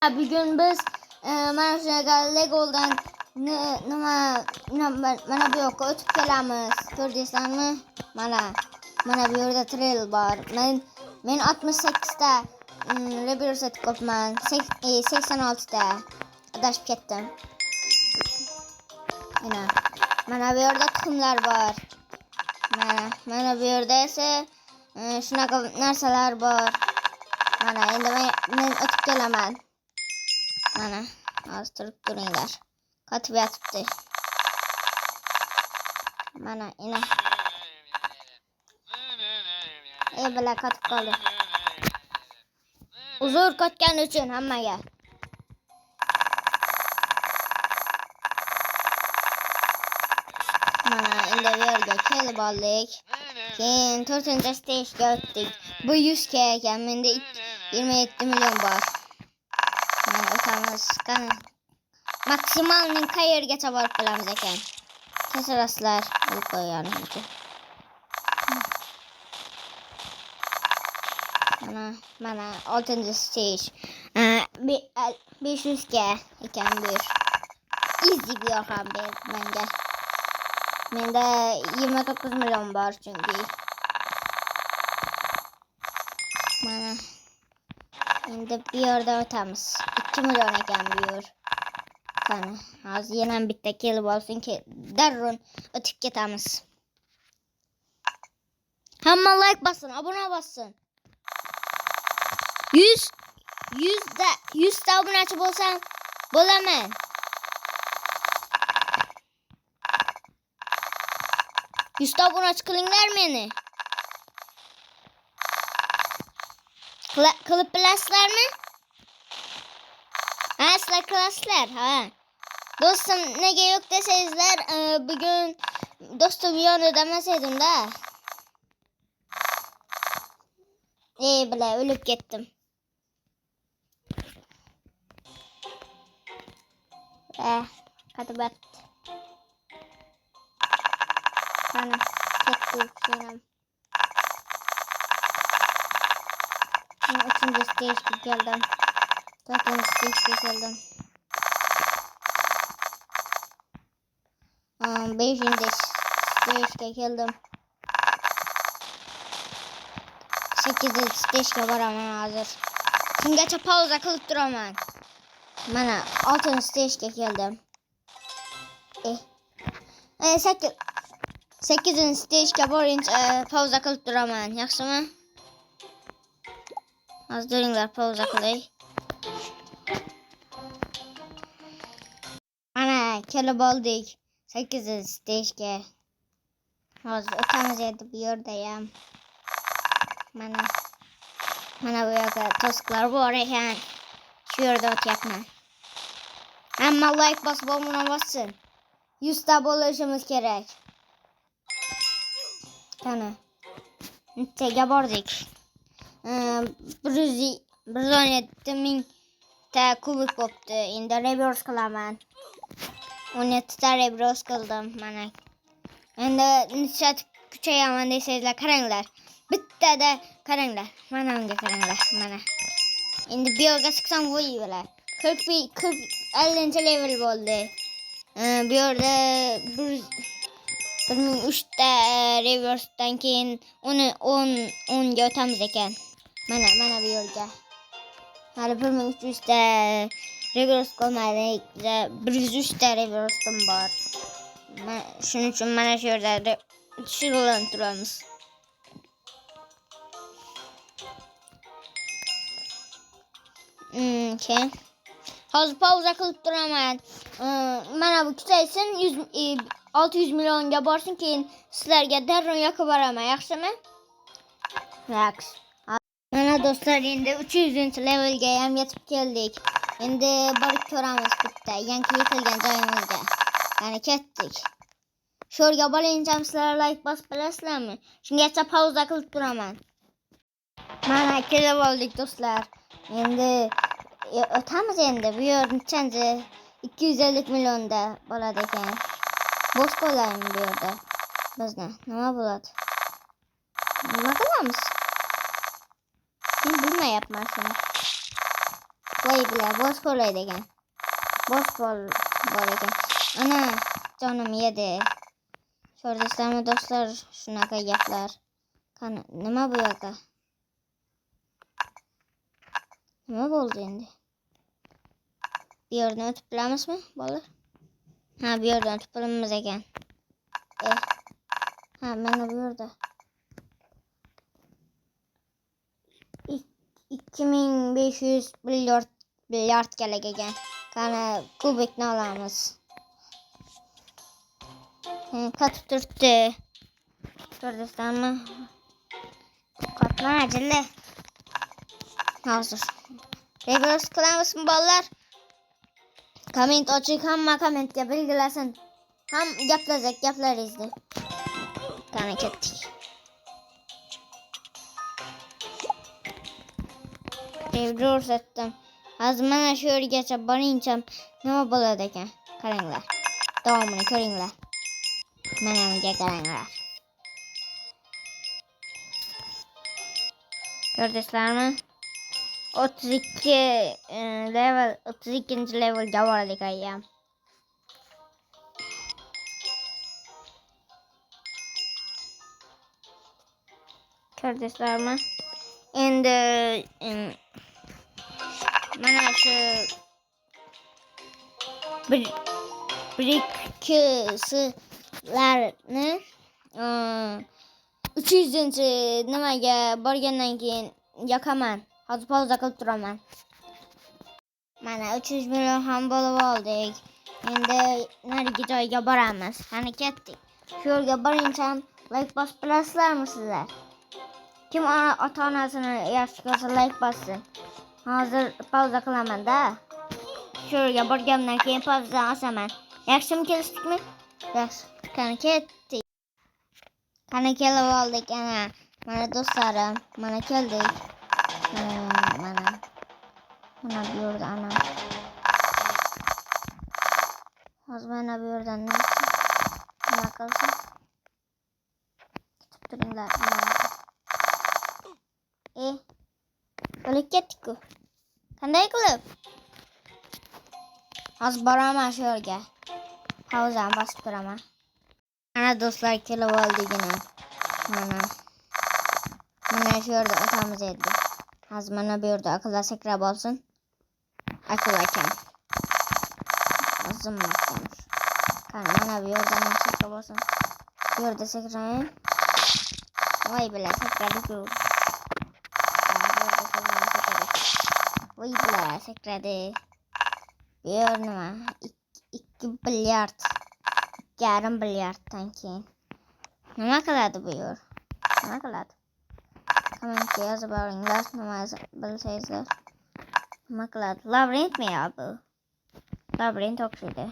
Bugun biz mana shunaqa Legodan mana bu yoqqa o'tib kelamiz. Ko'rdingizmi? Mana bu yerda trail bor. Men 68 ta Rebirth qopman. 86 ta adashib ketdim. Mana bu yerda tuxumlar bor. Mana bu yerda esa shunaqa narsalar bor. Endi men o'tib kelaman. Hozir turib turinglar. Qotib yotibdi. Bilan qotib qoldi. Uzr qotgani uchun hammaga. Endi bu yerga kelib oldik. Keyin 4-stagega o'tdik. Bu 100 k ekan. Menda 27 million bor. O'tamiz. Maksimalning qayergacha borib qolamiz ekan. Kechirasizlar, bilib qo'yganim uchun. Mana 6-stage. 500 k ekan bu. Easy bu ham menga. Menda 29 million bor chunki. Endi bu yerda o'tamiz. 2 million ekan bu yer. Hozir yana bitta kelib olsin ki darron o'tib ketamiz. Hamma like bossin, obuna bossin. 100 ta obunachi bo'lsam bo'laman. Yuzta obunachi qilinglar meni. Qilib bilasizlarmi? Sizlar qilasizlar, Do'stim nega yo'q desangizlar, bugun do'stim yonida emasdim-da. Bila o'lib ketdim. Qotib yotibdi. Ketdik yana. 3-stagega keldim. 4-stagega keldim. 5-stagega keldim. 8-stagega boraman hozir. Shungacha pauza qilib turaman. Mana 6-stagega keldim. 8-stagega borincha pauza qilib turaman. Yaxshimi? Hozir duringlar, pauza qilay. Kelib oldik 8-stagega. Hozir o'tamiz endi bu yerda ham. Mana bu yerda to'siqlar bor ekan. Shu yerda o'tyapman. Hamma like bosib, obuna bossin. 100 ta bo'lishimiz kerak. Nechaga bordik? 117 ming ta kubik bo'pti. Endi Rebirth qilaman. 17 ta Rebirth qildim. Endi necha kuchayaman desangizlar, qaranglar. Bittada qaranglar. Mana unga qaranglar. Endi bu yerga chiqsam bo'laver. 50 level bo'ldi. Bu yerda 1003 ta Rebirth'dan keyin 10 ga o'tamiz ekan. Mana bu yerga. Hali 1300 ta Rebirth qolmadi. 103 ta Rebirth'im bor. Shuning uchun mana shu yerda shug'ullanib turamiz. Hozir pauza qilib turaman. Mana bu kuchaysin, 600 millionga borsin, keyin sizlarga darron yoqib boraman, yaxshimi? Yaxshi. Mana do'stlar, endi 300-levelga ham yetib keldik. Endi borib ko'ramiz bitta yangi yetilgan joyimizga. Ketdik. Shu yerga borincha sizlar like bosib bilasizlarmi? Shungacha pauza qilib turaman. Mana kelib oldik do'stlar. Endi o'tamiz endi. Bu yer nechanchi? 250 millionda bo'ladi ekan. Bo'sh qo'ylaymi bu yerda? Bizni nima bo'ladi? Nima qilamiz? Men bilmayapman shuni. Voy bile boş kolaydı ekan. Boş bor ekan. Ana canım yedi. Ko'rdingizmi do'stlar, shunaqa gaplar. Qani, nima bu yoqda? Nima bo'ldi endi? Bu yerdan o'tib bilamizmi, bolalar? Ha, bu yerdan o'tib bilamiz ekan. Ha, mana bu yerda. 2500 bilyard kerak ekan. Qani, kubikni olamiz. Qatib turibdi. Ko'rdingizmi? Qatma ajilla. Hozir. Reverse qilamizmi bolalar? Komment oching, hamma kommentga belgilasin. Ham gaplashak gaplaringizni. Qani ketdik. Reverse etdim. Hozir mana shu yergacha boringcha nima bo'ladi ekan? Qaranglar. Davomini ko'ringlar. Mana bunga qaranglar. Ko'rdingizlarmi? 32 level, 32 levelga bordik ayam. Ko'rdingizlarmi? Endi mana shu brikslarni 300-chi nimaga borgandan keyin yoqaman. Hozir pauza qilib turaman. Mana 300 million ham bo'lib oldik. Endi narigi joyga boramiz. Qani ketdik. Shu yerga boringcha like bosib bilasizlarmi sizlar? Kim ota-onasini yaxshi ko'rsa like bossin. Hozir pauza qilaman-da. Shu yerga borgandan keyin pauzadan osaman. Yaxshimi, kelishdikmi? Yaxshi. Qani ketdik. Qani kelib oldik ana. Mana do'stlarim, mana keldik. Mana bu yerda ana. Hozir mana bu yerdan nima qilsin? Kutib turinglar. O'lib ketdik-ku. Qanday qilib? Hozir boraman shu yerga. Pauzani bosib turaman. Ana do'stlar, kelib oldigina. Mana shu yerda o'tamiz endi. Hozir mana bu yerda akula sakrab olsin. Akula ekan. O'zim maqtamiz. Qani mana bu yerda sakrab olsin. Bu yerda sakrayim. Voy bile sakradi-ku. Voy bile sakradi. Bu yer nima? 2 bilyard. 2,5 bilyarddan keyin nima qiladi bu yer? Nima qiladi? Kommentga yozib boringlar, nima bilsangizlar. Nima qiladi? Labirintmi yo bu? Labirint o'xshaydi.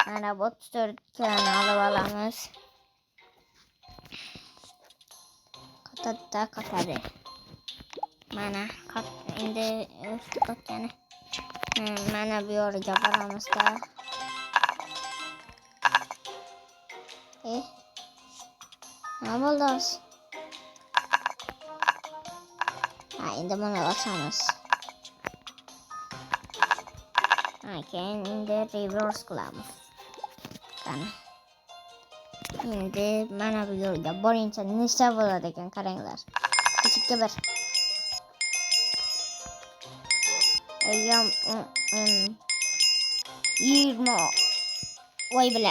Mana 34 kiloni olib olamiz. Qotadi. Mana endi qotgani. Mana bu yerga boramiz-da. Nima bo'ldi? Ha, endi buni ochamiz. Keyin endi reverse qilamiz. Qani. Endi mana bu yo'lga boringcha nechta bo'ladi ekan, qaranglar. Kichikka bir. Ayyam 20. Voy bile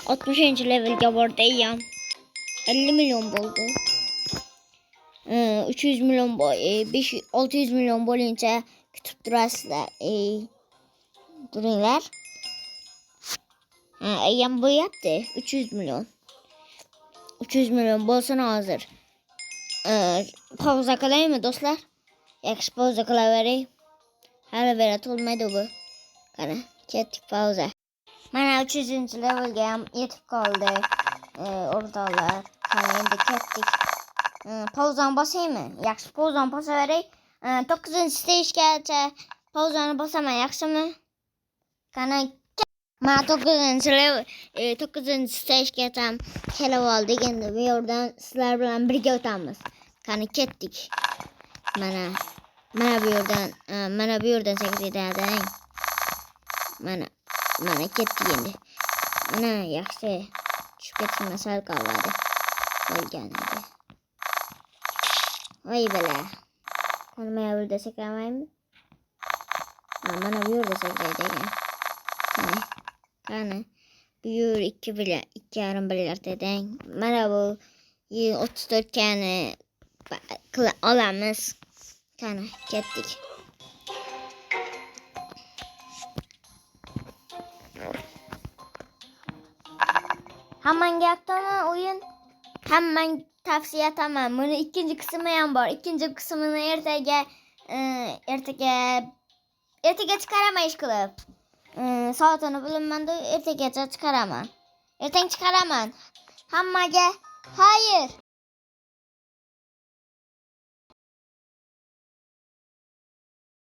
60. levelga bordi ayyam. 50 milyon bo'ldi. 300 milyon 600 milyon bo'lincha kutib turasizlar. Turinglar. Ayyam bo'lyapti 300 milyon. 300 milyon bo'lsin hozir. Pauza qilaymi do'stlar? Yaxshi, pauza qilaveray. Hali beri to'lmaydi bu. Qani, ketdik pauza. Mana 300-levelga ham yetib qoldi. O'rtoqlar, qani endi ketdik. Pauzani bosaymi? Yaxshi, pauzani bosaveray. 9-stagagacha pauzani bosaman, yaxshimi? Qani, mana 9-stagagacha kelib oldik. Endi bu yerdan sizlar bilan birga o'tamiz. Qani ketdik. Mana Mana bu yerden sekreterden. Mana ketdi endi. Mana yaxshi. Tushib ketsin sal qoladi. Qolgan edi. Voy bala. Mana bu yerda sekramaymi? Mana bu yerda sekraydi ekan. Qani. Bu yer 2,5 bilyard deding. Mana bu 34 kani olamiz. Qani ketdik. Hamman yoqdimi o'yin? Hamman tavsiya etaman. Buni ikkinchi qismi ham bor. Ikkinchi qismini ertaga chiqaraman ish qilib. Soatini bilmayman-da, ertagacha chiqaraman. Ertaga chiqaraman. Hammaga xayr.